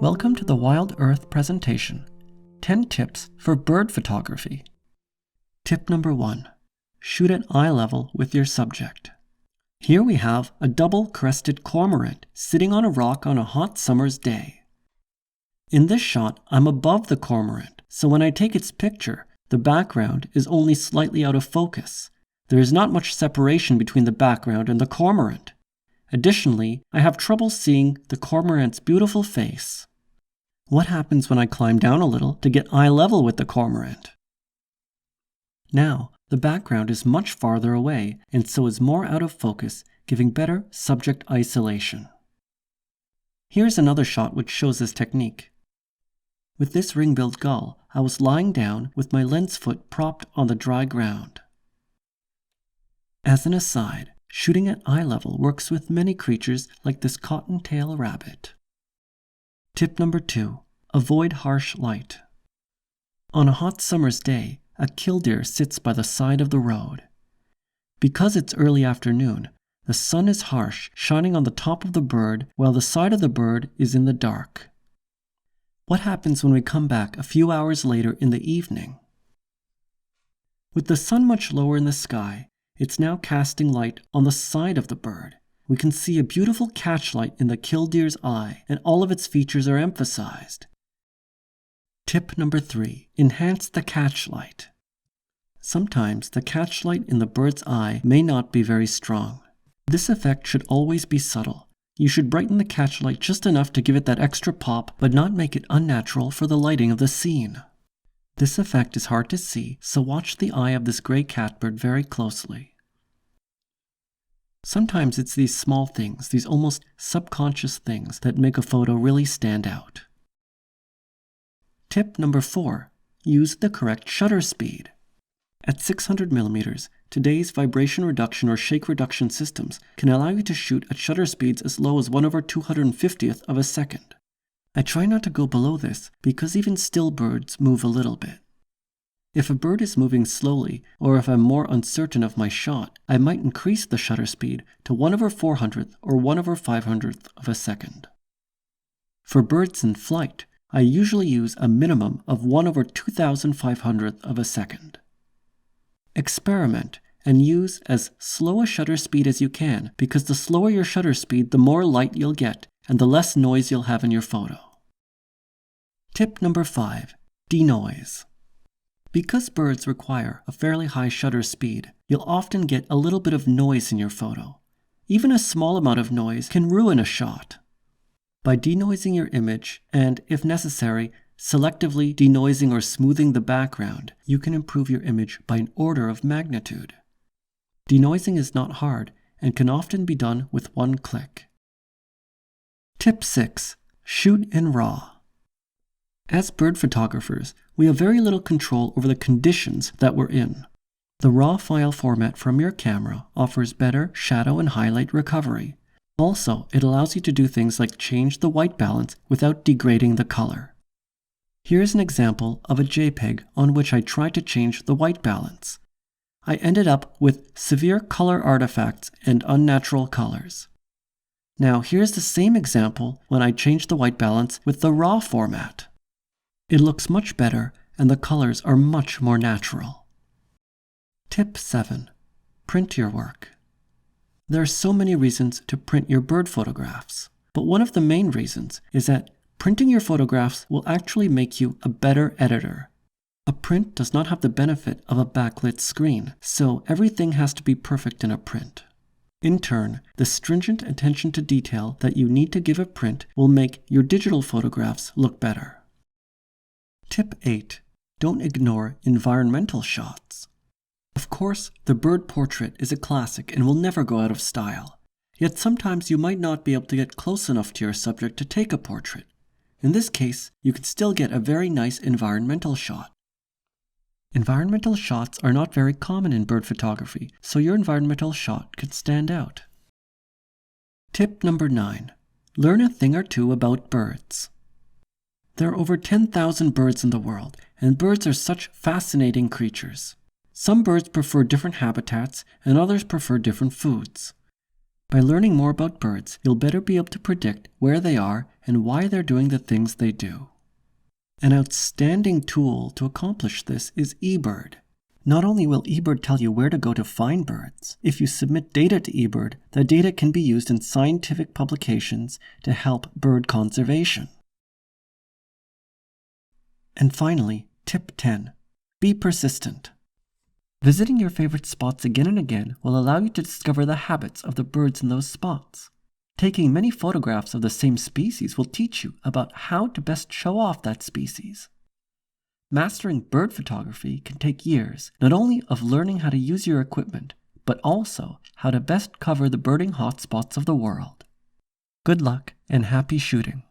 Welcome to the Wild Earth presentation, 10 tips for bird photography. Tip number 1, shoot at eye level with your subject. Here we have a double-crested cormorant sitting on a rock on a hot summer's day. In this shot, I'm above the cormorant, so when I take its picture, the background is only slightly out of focus. There is not much separation between the background and the cormorant. Additionally, I have trouble seeing the cormorant's beautiful face. What happens when I climb down a little to get eye level with the cormorant? Now, the background is much farther away and so is more out of focus, giving better subject isolation. Here's another shot which shows this technique. With this ring-billed gull, I was lying down with my lens foot propped on the dry ground. As an aside, shooting at eye level works with many creatures like this cottontail rabbit. Tip number 2, avoid harsh light. On a hot summer's day, a killdeer sits by the side of the road. Because it's early afternoon, the sun is harsh, shining on the top of the bird while the side of the bird is in the dark. What happens when we come back a few hours later in the evening? With the sun much lower in the sky, it's now casting light on the side of the bird. We can see a beautiful catchlight in the killdeer's eye, and all of its features are emphasized. Tip number 3, enhance the catchlight. Sometimes the catchlight in the bird's eye may not be very strong. This effect should always be subtle. You should brighten the catchlight just enough to give it that extra pop, but not make it unnatural for the lighting of the scene. This effect is hard to see, so watch the eye of this gray catbird very closely. Sometimes it's these small things, these almost subconscious things, that make a photo really stand out. Tip number 4, use the correct shutter speed. At 600 mm, today's vibration reduction or shake reduction systems can allow you to shoot at shutter speeds as low as 1/250th of a second. I try not to go below this because even still birds move a little bit. If a bird is moving slowly, or if I'm more uncertain of my shot, I might increase the shutter speed to 1/400th or 1/500th of a second. For birds in flight, I usually use a minimum of 1/2500th of a second. Experiment and use as slow a shutter speed as you can, because the slower your shutter speed, the more light you'll get and the less noise you'll have in your photo. Tip number 5, denoise. Because birds require a fairly high shutter speed, you'll often get a little bit of noise in your photo. Even a small amount of noise can ruin a shot. By denoising your image and, if necessary, selectively denoising or smoothing the background, you can improve your image by an order of magnitude. Denoising is not hard and can often be done with one click. Tip 6, shoot in RAW. As bird photographers, we have very little control over the conditions that we're in. The RAW file format from your camera offers better shadow and highlight recovery. Also, it allows you to do things like change the white balance without degrading the color. Here's an example of a JPEG on which I tried to change the white balance. I ended up with severe color artifacts and unnatural colors. Now here's the same example when I changed the white balance with the RAW format. It looks much better and the colors are much more natural. Tip 7, print your work. There are so many reasons to print your bird photographs, but one of the main reasons is that printing your photographs will actually make you a better editor. A print does not have the benefit of a backlit screen, so everything has to be perfect in a print. In turn, the stringent attention to detail that you need to give a print will make your digital photographs look better. Tip 8, don't ignore environmental shots. Of course, the bird portrait is a classic and will never go out of style. Yet sometimes you might not be able to get close enough to your subject to take a portrait. In this case, you can still get a very nice environmental shot. Environmental shots are not very common in bird photography, so your environmental shot could stand out. Tip number 9, learn a thing or two about birds. There are over 10,000 birds in the world, and birds are such fascinating creatures. Some birds prefer different habitats, and others prefer different foods. By learning more about birds, you'll better be able to predict where they are and why they're doing the things they do. An outstanding tool to accomplish this is eBird. Not only will eBird tell you where to go to find birds, if you submit data to eBird, the data can be used in scientific publications to help bird conservation. And finally, tip 10. Be persistent. Visiting your favorite spots again and again will allow you to discover the habits of the birds in those spots. Taking many photographs of the same species will teach you about how to best show off that species. Mastering bird photography can take years, not only of learning how to use your equipment, but also how to best cover the birding hotspots of the world. Good luck and happy shooting!